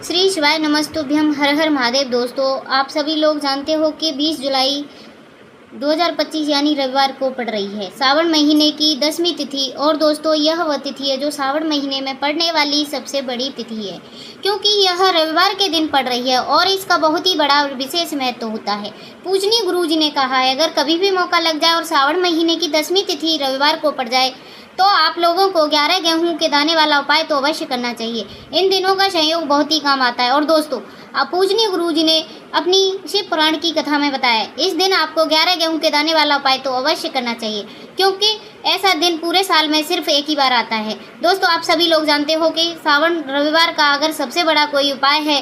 श्री शिवाय नमस्तुभ्यम। हर हर महादेव। दोस्तों, आप सभी लोग जानते हो कि 20 जुलाई 2025 यानी रविवार को पड़ रही है सावन महीने की 10वीं तिथि। और दोस्तों, यह वह तिथि है जो सावन महीने में पड़ने वाली सबसे बड़ी तिथि है, क्योंकि यह रविवार के दिन पड़ रही है और इसका बहुत ही बड़ा विशेष महत्व होता है। पूजनीय गुरु जी ने कहा है, अगर कभी भी मौका लग जाए और सावन महीने की 10वीं तिथि रविवार को पड़ जाए तो आप लोगों को 11 गेहूं के दाने वाला उपाय तो अवश्य करना चाहिए। इन दिनों का संयोग बहुत ही काम आता है। और दोस्तों, पूजनीय गुरु जी ने अपनी शिव पुराण की कथा में बताया, इस दिन आपको 11 गेहूं के दाने वाला उपाय तो अवश्य करना चाहिए, क्योंकि ऐसा दिन पूरे साल में सिर्फ एक ही बार आता है। दोस्तों, आप सभी लोग जानते हो कि सावन रविवार का अगर सबसे बड़ा कोई उपाय है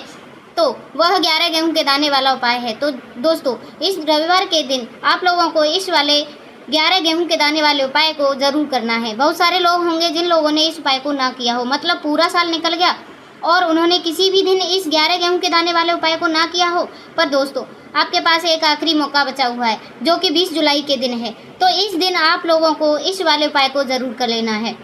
तो वह 11 गेहूं के दाने वाला उपाय है। तो दोस्तों, इस रविवार के दिन आप लोगों को इस वाले 11 गेहूं के दाने वाले उपाय को ज़रूर करना है। बहुत सारे लोग होंगे जिन लोगों ने इस उपाय को ना किया हो, मतलब पूरा साल निकल गया और उन्होंने किसी भी दिन इस 11 गेहूं के दाने वाले उपाय को ना किया हो। पर दोस्तों, आपके पास एक आखिरी मौका बचा हुआ है जो कि 20 जुलाई के दिन है। तो इस दिन आप लोगों को इस वाले उपाय को ज़रूर कर लेना है।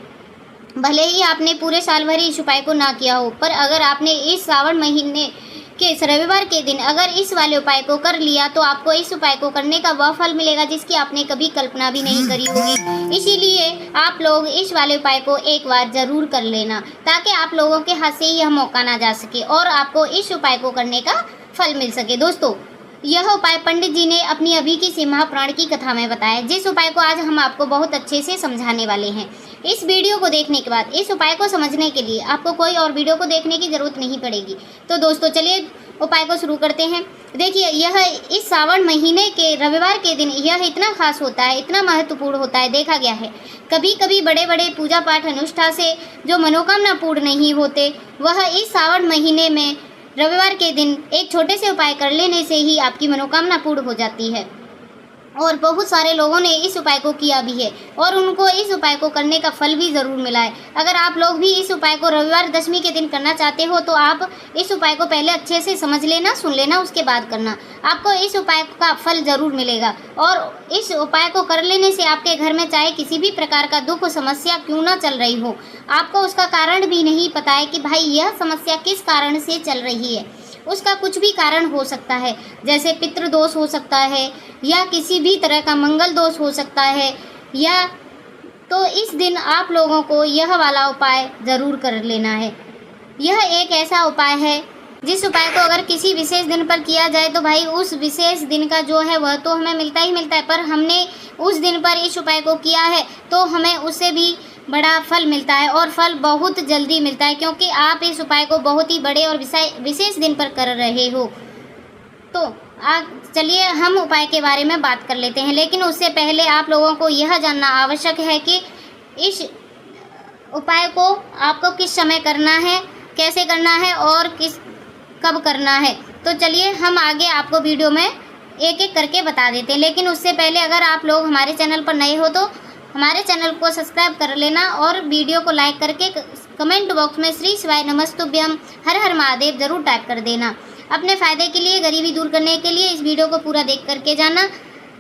भले ही आपने पूरे साल भर इस उपाय को ना किया हो, पर अगर आपने इस सावन महीने के रविवार के दिन अगर इस वाले उपाय को कर लिया तो आपको इस उपाय को करने का वह फल मिलेगा जिसकी आपने कभी कल्पना भी नहीं करी होगी। इसीलिए आप लोग इस वाले उपाय को एक बार ज़रूर कर लेना, ताकि आप लोगों के हाथ से यह मौका ना जा सके और आपको इस उपाय को करने का फल मिल सके। दोस्तों, यह उपाय पंडित जी ने अपनी अभी की शिव महापुराण की कथा में बताया, जिस उपाय को आज हम आपको बहुत अच्छे से समझाने वाले हैं। इस वीडियो को देखने के बाद इस उपाय को समझने के लिए आपको कोई और वीडियो को देखने की ज़रूरत नहीं पड़ेगी। तो दोस्तों, चलिए उपाय को शुरू करते हैं। देखिए, यह इस सावन महीने के रविवार के दिन यह इतना खास होता है, इतना महत्वपूर्ण होता है। देखा गया है कभी कभी बड़े बड़े पूजा पाठ अनुष्ठान से जो मनोकामना पूर्ण नहीं होते, वह इस सावन महीने में रविवार के दिन एक छोटे से उपाय कर लेने से ही आपकी मनोकामना पूर्ण हो जाती है। और बहुत सारे लोगों ने इस उपाय को किया भी है और उनको इस उपाय को करने का फल भी ज़रूर मिला है। अगर आप लोग भी इस उपाय को रविवार 10वीं के दिन करना चाहते हो तो आप इस उपाय को पहले अच्छे से समझ लेना, सुन लेना, उसके बाद करना। आपको इस उपाय का फल ज़रूर मिलेगा। और इस उपाय को कर लेने से आपके घर में चाहे किसी भी प्रकार का दुख समस्या क्यों ना चल रही हो, आपको उसका कारण भी नहीं पता है कि भाई यह समस्या किस कारण से चल रही है। उसका कुछ भी कारण हो सकता है, जैसे पितृदोष हो सकता है या किसी भी तरह का मंगल दोष हो सकता है, या तो इस दिन आप लोगों को यह वाला उपाय ज़रूर कर लेना है। यह एक ऐसा उपाय है जिस उपाय को अगर किसी विशेष दिन पर किया जाए तो भाई उस विशेष दिन का जो है वह तो हमें मिलता ही मिलता है, पर हमने उस दिन पर इस उपाय को किया है तो हमें उससे भी बड़ा फल मिलता है और फल बहुत जल्दी मिलता है, क्योंकि आप इस उपाय को बहुत ही बड़े और विशेष दिन पर कर रहे हो। तो चलिए हम उपाय के बारे में बात कर लेते हैं, लेकिन उससे पहले आप लोगों को यह जानना आवश्यक है कि इस उपाय को आपको किस समय करना है, कैसे करना है और कब करना है। तो चलिए हम आगे आपको वीडियो में एक एक करके बता देते हैं। लेकिन उससे पहले अगर आप लोग हमारे चैनल पर नए हो तो हमारे चैनल को सब्सक्राइब कर लेना और वीडियो को लाइक करके कमेंट बॉक्स में श्री शिवाय नमस्तुभ्यम हर हर महादेव ज़रूर टाइप कर देना। अपने फ़ायदे के लिए, गरीबी दूर करने के लिए इस वीडियो को पूरा देख करके जाना,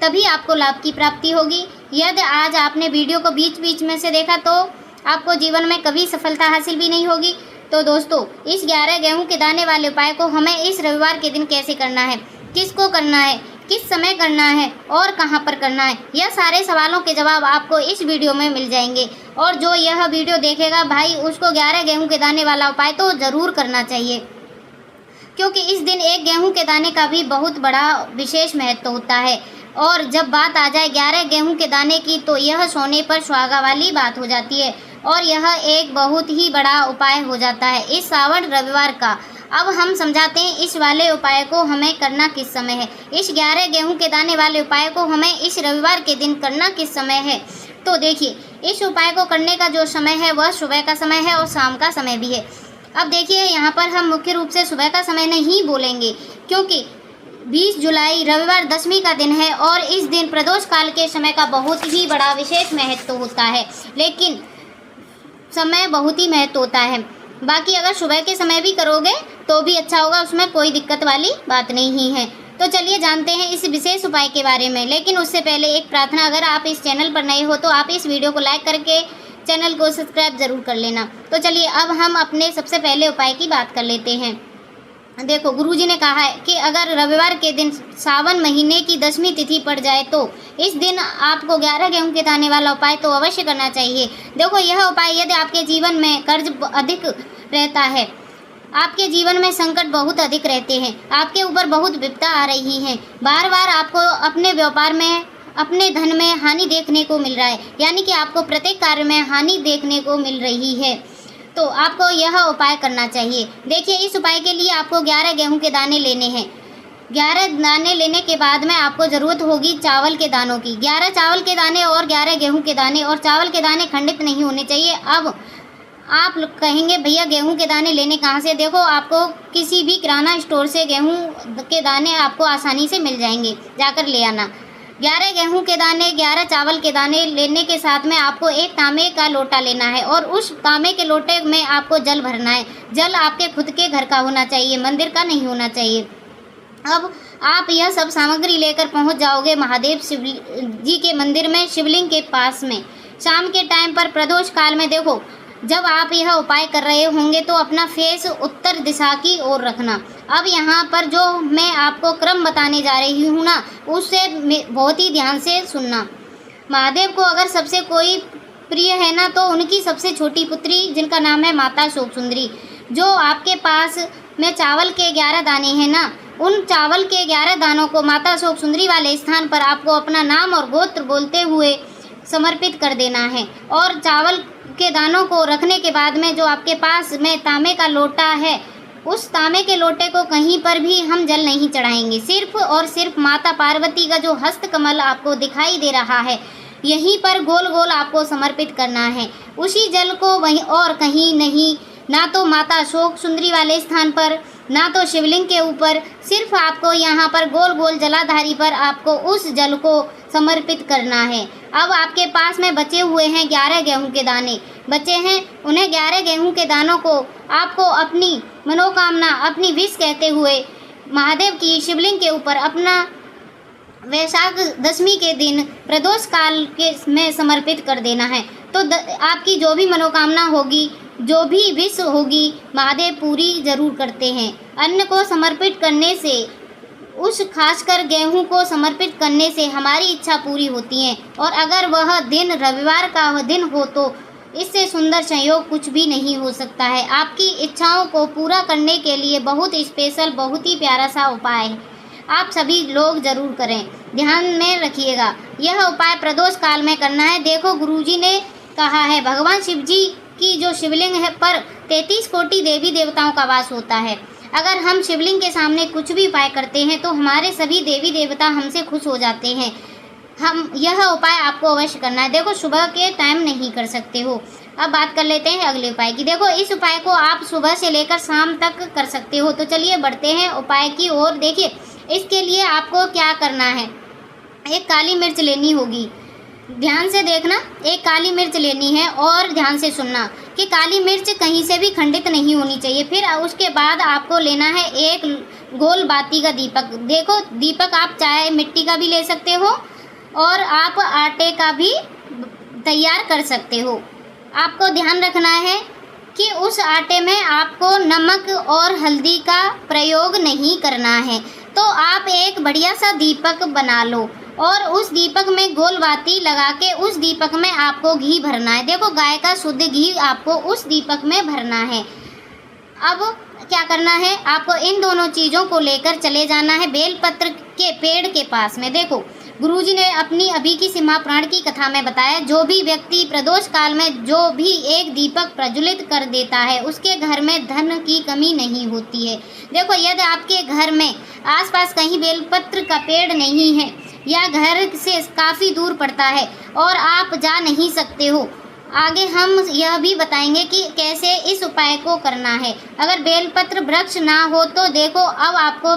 तभी आपको लाभ की प्राप्ति होगी। यदि आज आपने वीडियो को बीच बीच में से देखा तो आपको जीवन में कभी सफलता हासिल भी नहीं होगी। तो दोस्तों, इस 11 गेहूं के दाने वाले उपाय को हमें इस रविवार के दिन कैसे करना है, किसको करना है, किस समय करना है और कहां पर करना है, यह सारे सवालों के जवाब आपको इस वीडियो में मिल जाएंगे। और जो यह वीडियो देखेगा भाई उसको 11 गेहूं के दाने वाला उपाय तो ज़रूर करना चाहिए, क्योंकि इस दिन एक गेहूं के दाने का भी बहुत बड़ा विशेष महत्व होता है। और जब बात आ जाए 11 गेहूं के दाने की तो यह सोने पर सुहागा वाली बात हो जाती है और यह एक बहुत ही बड़ा उपाय हो जाता है इस सावन रविवार का। अब हम समझाते हैं इस वाले उपाय को हमें करना किस समय है। इस 11 गेहूं के दाने वाले उपाय को हमें इस रविवार के दिन करना किस समय है। तो देखिए, इस उपाय को करने का जो समय है वह सुबह का समय है और शाम का समय भी है। अब देखिए, यहाँ पर हम मुख्य रूप से सुबह का समय नहीं बोलेंगे, क्योंकि 20 जुलाई रविवार 10वीं का दिन है और इस दिन प्रदोष काल के समय का बहुत ही बड़ा विशेष महत्व होता है। लेकिन समय बहुत ही महत्व होता है। बाकी अगर सुबह के समय भी करोगे तो भी अच्छा होगा, उसमें कोई दिक्कत वाली बात नहीं है। तो चलिए जानते हैं इस विशेष उपाय के बारे में। लेकिन उससे पहले एक प्रार्थना, अगर आप इस चैनल पर नए हो तो आप इस वीडियो को लाइक करके चैनल को सब्सक्राइब ज़रूर कर लेना। तो चलिए अब हम अपने सबसे पहले उपाय की बात कर लेते हैं। देखो गुरुजी ने कहा है कि अगर रविवार के दिन सावन महीने की 10वीं तिथि पड़ जाए तो इस दिन आपको 11 गेहूं के दाने वाला उपाय तो अवश्य करना चाहिए। देखो यह उपाय यदि आपके जीवन में कर्ज अधिक रहता है, आपके जीवन में संकट बहुत अधिक रहते हैं, आपके ऊपर बहुत विपदा आ रही है, बार बार आपको अपने व्यापार में, अपने धन में हानि देखने को मिल रहा है, यानी कि आपको प्रत्येक कार्य में हानि देखने को मिल रही है, तो आपको यह उपाय करना चाहिए। देखिए इस उपाय के लिए आपको 11 गेहूं के दाने लेने हैं। 11 दाने लेने के बाद में आपको ज़रूरत होगी चावल के दानों की। 11 चावल के दाने और 11 गेहूं के दाने, और चावल के दाने खंडित नहीं होने चाहिए। अब आप कहेंगे भैया गेहूं के दाने लेने कहाँ से? देखो आपको किसी भी किराना स्टोर से गेहूं के दाने आपको आसानी से मिल जाएंगे, जाकर ले आना। 11 गेहूं के दाने, 11 चावल के दाने लेने के साथ में आपको एक तांबे का लोटा लेना है, और उस तांबे के लोटे में आपको जल भरना है। जल आपके खुद के घर का होना चाहिए, मंदिर का नहीं होना चाहिए। अब आप यह सब सामग्री लेकर पहुंच जाओगे महादेव शिव जी के मंदिर में, शिवलिंग के पास में। शाम के टाइम पर प्रदोष काल में देखो, जब आप यह उपाय कर रहे होंगे तो अपना फेस उत्तर दिशा की ओर रखना। अब यहाँ पर जो मैं आपको क्रम बताने जा रही हूँ ना, उससे बहुत ही ध्यान से सुनना। महादेव को अगर सबसे कोई प्रिय है ना, तो उनकी सबसे छोटी पुत्री जिनका नाम है माता शोक सुंदरी, जो आपके पास में चावल के 11 दाने हैं ना, उन चावल के 11 दानों को माता शोक सुंदरी वाले स्थान पर आपको अपना नाम और गोत्र बोलते हुए समर्पित कर देना है। और चावल के दानों को रखने के बाद में जो आपके पास में तांबे का लोटा है, उस तांबे के लोटे को कहीं पर भी हम जल नहीं चढ़ाएंगे। सिर्फ और सिर्फ माता पार्वती का जो हस्त कमल आपको दिखाई दे रहा है, यहीं पर गोल गोल आपको समर्पित करना है। उसी जल को वहीं और कहीं नहीं, ना तो माता शोक सुंदरी वाले स्थान पर, ना तो शिवलिंग के ऊपर, सिर्फ आपको यहाँ पर गोल गोल जलाधारी पर आपको उस जल को समर्पित करना है। अब आपके पास में बचे हुए हैं 11 गेहूं के दाने बचे हैं, उन्हें 11 गेहूं के दानों को आपको अपनी मनोकामना, अपनी विश कहते हुए महादेव की शिवलिंग के ऊपर अपना वैशाख दशमी के दिन प्रदोष काल के में समर्पित कर देना है। तो आपकी जो भी मनोकामना होगी, जो भी विश होगी, महादेव पूरी जरूर करते हैं। अन्न को समर्पित करने से, उस खासकर गेहूं को समर्पित करने से हमारी इच्छा पूरी होती है। और अगर वह दिन रविवार का वह दिन हो तो इससे सुंदर संयोग कुछ भी नहीं हो सकता है। आपकी इच्छाओं को पूरा करने के लिए बहुत स्पेशल, बहुत ही प्यारा सा उपाय है, आप सभी लोग जरूर करें। ध्यान में रखिएगा, यह उपाय प्रदोष काल में करना है। देखो गुरुजी ने कहा है, भगवान शिव जी की जो शिवलिंग है पर 33 कोटि देवी देवताओं का वास होता है। अगर हम शिवलिंग के सामने कुछ भी उपाय करते हैं तो हमारे सभी देवी देवता हमसे खुश हो जाते हैं। हम यह उपाय आपको अवश्य करना है। देखो सुबह के टाइम नहीं कर सकते हो। अब बात कर लेते हैं अगले उपाय की। देखो इस उपाय को आप सुबह से लेकर शाम तक कर सकते हो। तो चलिए बढ़ते हैं उपाय की ओर। देखिए इसके लिए आपको क्या करना है, एक काली मिर्च लेनी होगी। ध्यान से देखना, एक काली मिर्च लेनी है और ध्यान से सुनना कि काली मिर्च कहीं से भी खंडित नहीं होनी चाहिए। फिर उसके बाद आपको लेना है एक गोल बाती का दीपक। देखो दीपक आप चाहे मिट्टी का भी ले सकते हो और आप आटे का भी तैयार कर सकते हो। आपको ध्यान रखना है कि उस आटे में आपको नमक और हल्दी का प्रयोग नहीं करना है। तो आप एक बढ़िया सा दीपक बना लो और उस दीपक में गोल बाती लगा के उस दीपक में आपको घी भरना है। देखो गाय का शुद्ध घी आपको उस दीपक में भरना है। अब क्या करना है, आपको इन दोनों चीज़ों को लेकर चले जाना है बेलपत्र के पेड़ के पास में। देखो गुरुजी ने अपनी अभी की सिम्हा पुराण की कथा में बताया, जो भी व्यक्ति प्रदोष काल में जो भी एक दीपक प्रज्वलित कर देता है उसके घर में धन की कमी नहीं होती है। देखो यदि आपके घर में आसपास कहीं बेलपत्र का पेड़ नहीं है या घर से काफ़ी दूर पड़ता है और आप जा नहीं सकते हो, आगे हम यह भी बताएंगे कि कैसे इस उपाय को करना है। अगर बेलपत्र वृक्ष ना हो तो देखो अब आपको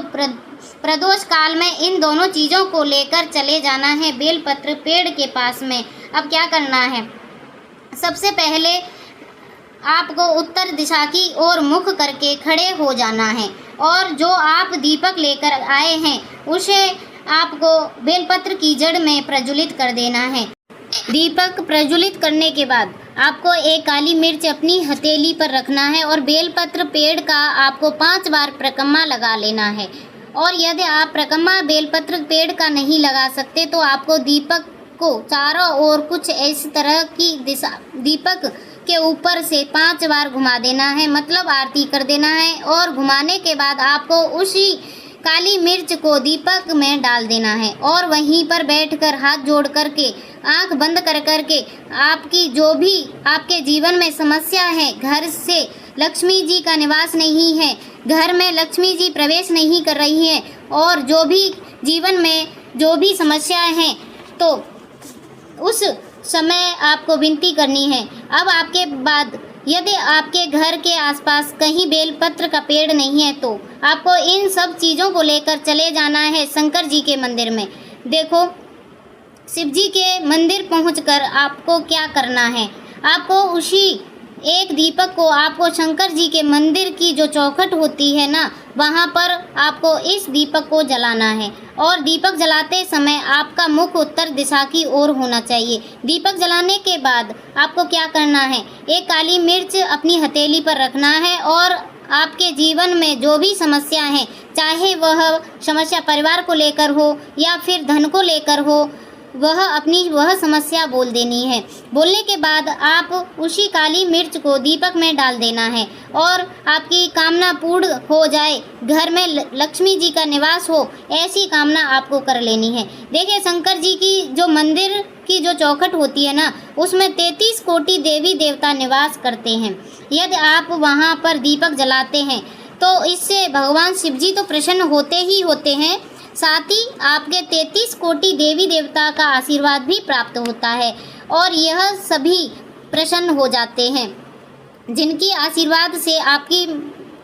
प्रदोष काल में इन दोनों चीज़ों को लेकर चले जाना है बेलपत्र पेड़ के पास में। अब क्या करना है, सबसे पहले आपको उत्तर दिशा की ओर मुख करके खड़े हो जाना है और जो आप दीपक लेकर आए हैं उसे आपको बेलपत्र की जड़ में प्रज्वलित कर देना है। दीपक प्रज्वलित करने के बाद आपको एक काली मिर्च अपनी हथेली पर रखना है और बेलपत्र पेड़ का आपको 5 बार परिक्रमा लगा लेना है। और यदि आप परिक्रमा बेलपत्र पेड़ का नहीं लगा सकते तो आपको दीपक को चारों ओर कुछ इस तरह की दिशा दीपक के ऊपर से 5 बार घुमा देना है, मतलब आरती कर देना है। और घुमाने के बाद आपको उसी काली मिर्च को दीपक में डाल देना है और वहीं पर बैठकर हाथ जोड़ करके आंख बंद कर करके आपकी जो भी आपके जीवन में समस्या है, घर से लक्ष्मी जी का निवास नहीं है, घर में लक्ष्मी जी प्रवेश नहीं कर रही हैं और जो भी जीवन में जो भी समस्याएं हैं, तो उस समय आपको विनती करनी है। अब आपके बाद यदि आपके घर के आसपास कहीं बेलपत्र का पेड़ नहीं है तो आपको इन सब चीज़ों को लेकर चले जाना है शंकर जी के मंदिर में। देखो, शिव जी के मंदिर पहुंचकर आपको क्या करना है, आपको उसी एक दीपक को आपको शंकर जी के मंदिर की जो चौखट होती है ना, वहाँ पर आपको इस दीपक को जलाना है। और दीपक जलाते समय आपका मुख उत्तर दिशा की ओर होना चाहिए। दीपक जलाने के बाद आपको क्या करना है, एक काली मिर्च अपनी हथेली पर रखना है और आपके जीवन में जो भी समस्या है, चाहे वह समस्या परिवार को लेकर हो या फिर धन को लेकर हो, वह समस्या बोल देनी है। बोलने के बाद आप उसी काली मिर्च को दीपक में डाल देना है और आपकी कामना पूर्ण हो जाए, घर में लक्ष्मी जी का निवास हो, ऐसी कामना आपको कर लेनी है। देखिए, शंकर जी की जो मंदिर की जो चौखट होती है ना, उसमें 33 कोटि देवी देवता निवास करते हैं। यदि आप वहाँ पर दीपक जलाते हैं तो इससे भगवान शिव जी तो प्रसन्न होते ही होते हैं, साथ ही आपके 33 कोटि देवी देवता का आशीर्वाद भी प्राप्त होता है और यह सभी प्रसन्न हो जाते हैं, जिनकी आशीर्वाद से आपकी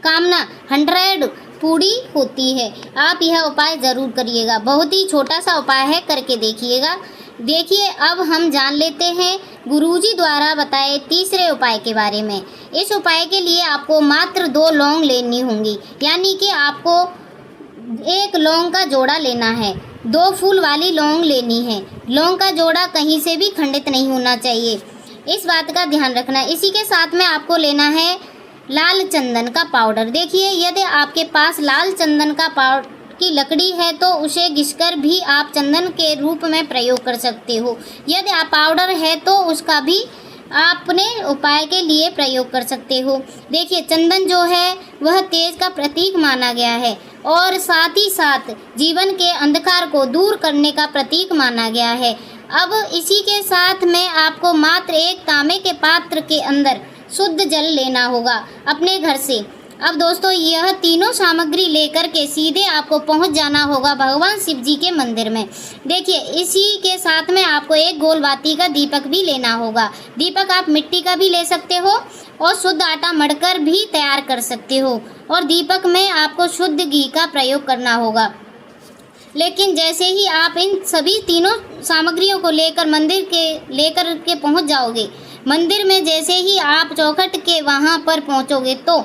कामना 100 पूरी होती है। आप यह उपाय ज़रूर करिएगा, बहुत ही छोटा सा उपाय है, करके देखिएगा। देखिए, अब हम जान लेते हैं गुरुजी द्वारा बताए तीसरे उपाय के बारे में। इस उपाय के लिए आपको मात्र 2 लौंग लेनी होंगी, यानी कि आपको 1 लौंग का जोड़ा लेना है, 2 फूल वाली लौंग लेनी है। लौंग का जोड़ा कहीं से भी खंडित नहीं होना चाहिए, इस बात का ध्यान रखना। इसी के साथ में आपको लेना है लाल चंदन का पाउडर। देखिए, यदि आपके पास लाल चंदन का पाउडर की लकड़ी है तो उसे घिसकर भी आप चंदन के रूप में प्रयोग कर सकते हो। यदि आप पाउडर है तो उसका भी आपने उपाय के लिए प्रयोग कर सकते हो। देखिए, चंदन जो है वह तेज का प्रतीक माना गया है और साथ ही साथ जीवन के अंधकार को दूर करने का प्रतीक माना गया है। अब इसी के साथ में आपको मात्र 1 तांबे के पात्र के अंदर शुद्ध जल लेना होगा अपने घर से। अब दोस्तों, यह तीनों सामग्री लेकर के सीधे आपको पहुंच जाना होगा भगवान शिव जी के मंदिर में। देखिए, इसी के साथ में आपको 1 गोल बाती का दीपक भी लेना होगा। दीपक आप मिट्टी का भी ले सकते हो और शुद्ध आटा मढ़कर भी तैयार कर सकते हो और दीपक में आपको शुद्ध घी का प्रयोग करना होगा। लेकिन जैसे ही आप इन सभी तीनों सामग्रियों को लेकर के पहुंच जाओगे मंदिर में, जैसे ही आप चौखट के वहां पर पहुंचोगे तो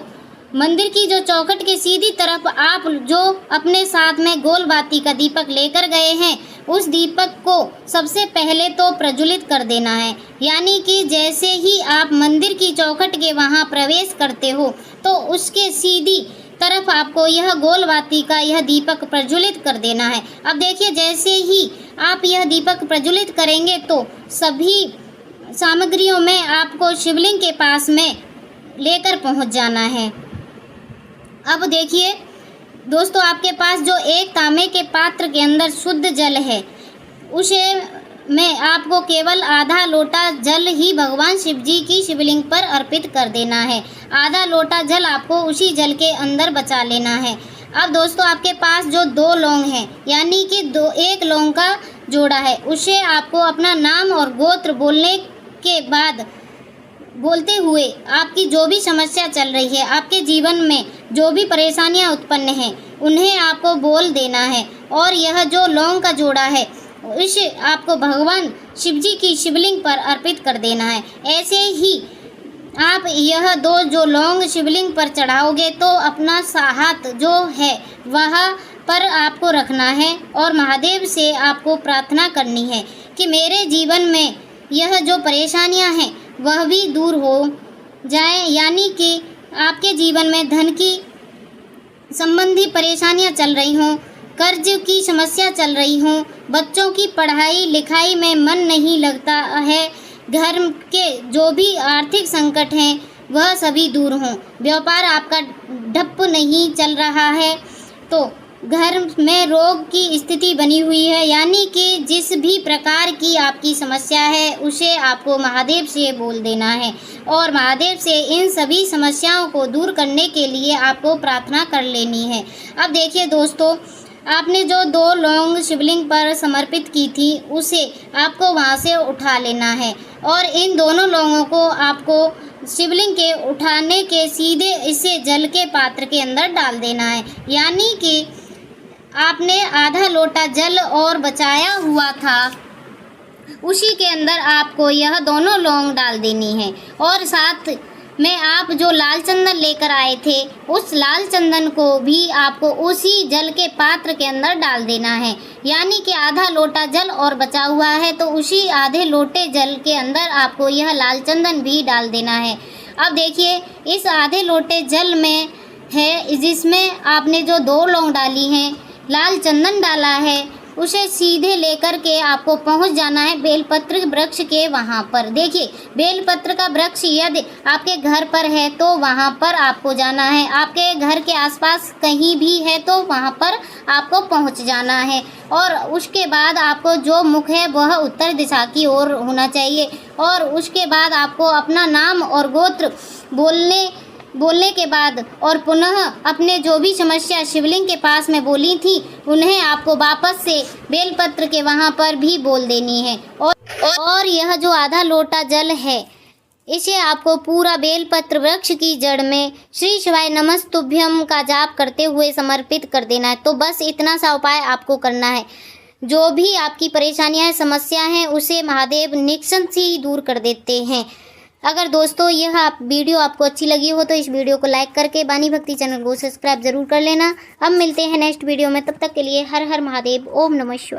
मंदिर की जो चौखट के सीधी तरफ आप जो अपने साथ में गोल बाती का दीपक लेकर गए हैं, उस दीपक को सबसे पहले तो प्रज्वलित कर देना है। यानी कि जैसे ही आप मंदिर की चौखट के वहां प्रवेश करते हो तो उसके सीधी तरफ आपको यह गोल बाती का यह दीपक प्रज्वलित कर देना है। अब देखिए, जैसे ही आप यह दीपक प्रज्वलित करेंगे तो सभी सामग्रियों में आपको शिवलिंग के पास में लेकर पहुंच जाना है। अब देखिए दोस्तों, आपके पास जो 1 तांबे के पात्र के अंदर शुद्ध जल है, उसे में आपको केवल आधा लोटा जल ही भगवान शिव जी की शिवलिंग पर अर्पित कर देना है। आधा लोटा जल आपको उसी जल के अंदर बचा लेना है। अब दोस्तों, आपके पास जो 2 लौंग हैं, यानी कि 1 लौंग का जोड़ा है, उसे आपको अपना नाम और गोत्र बोलने के बाद बोलते हुए आपकी जो भी समस्या चल रही है, आपके जीवन में जो भी परेशानियां उत्पन्न हैं, उन्हें आपको बोल देना है। और यह जो लौंग का जोड़ा है, इसे आपको भगवान शिव जी की शिवलिंग पर अर्पित कर देना है। ऐसे ही आप यह 2 जो लौंग शिवलिंग पर चढ़ाओगे तो अपना हाथ जो है वह पर आपको रखना है और महादेव से आपको प्रार्थना करनी है कि मेरे जीवन में यह जो परेशानियां हैं वह भी दूर हो जाए, यानी कि आपके जीवन में धन की संबंधी परेशानियां चल रही हों, कर्ज की समस्या चल रही हों, बच्चों की पढ़ाई लिखाई में मन नहीं लगता है, घर के जो भी आर्थिक संकट हैं वह सभी दूर हों, व्यापार आपका ठप्प नहीं चल रहा है, तो घर में रोग की स्थिति बनी हुई है, यानी कि जिस भी प्रकार की आपकी समस्या है उसे आपको महादेव से बोल देना है और महादेव से इन सभी समस्याओं को दूर करने के लिए आपको प्रार्थना कर लेनी है। अब देखिए दोस्तों, आपने जो 2 लौंग शिवलिंग पर समर्पित की थी उसे आपको वहां से उठा लेना है और इन दोनों लौंगों को आपको शिवलिंग के उठाने के सीधे इसे जल के पात्र के अंदर डाल देना है, यानी कि आपने आधा लोटा जल और बचाया हुआ था उसी के अंदर आपको यह दोनों लौंग डाल देनी है और साथ में आप जो लाल चंदन लेकर आए थे उस लाल चंदन को भी आपको उसी जल के पात्र के अंदर डाल देना है, यानी कि आधा लोटा जल और बचा हुआ है तो उसी आधे लोटे जल के अंदर आपको यह लाल चंदन भी डाल देना है। अब देखिए, इस आधे लोटे जल में है जिसमें आपने जो 2 लौंग डाली हैं, लाल चंदन डाला है, उसे सीधे लेकर के आपको पहुंच जाना है बेलपत्र वृक्ष के वहां पर। देखिए, बेलपत्र का वृक्ष यदि आपके घर पर है तो वहां पर आपको जाना है, आपके घर के आसपास कहीं भी है तो वहां पर आपको पहुंच जाना है और उसके बाद आपको जो मुख है वह उत्तर दिशा की ओर होना चाहिए और उसके बाद आपको अपना नाम और गोत्र बोलने के बाद और पुनः अपने जो भी समस्या शिवलिंग के पास में बोली थी उन्हें आपको वापस से बेलपत्र के वहां पर भी बोल देनी है और यह जो आधा लोटा जल है इसे आपको पूरा बेलपत्र वृक्ष की जड़ में श्री शिवाय नमस्तुभ्यम का जाप करते हुए समर्पित कर देना है। तो बस इतना सा उपाय आपको करना है। जो भी आपकी परेशानियां समस्या हैं उसे महादेव निश्चिंत ही दूर कर देते हैं। अगर दोस्तों यह वीडियो आपको अच्छी लगी हो तो इस वीडियो को लाइक करके वाणी भक्ति चैनल को सब्सक्राइब जरूर कर लेना। अब मिलते हैं नेक्स्ट वीडियो में, तब तक के लिए हर हर महादेव, ओम नमः शिवाय।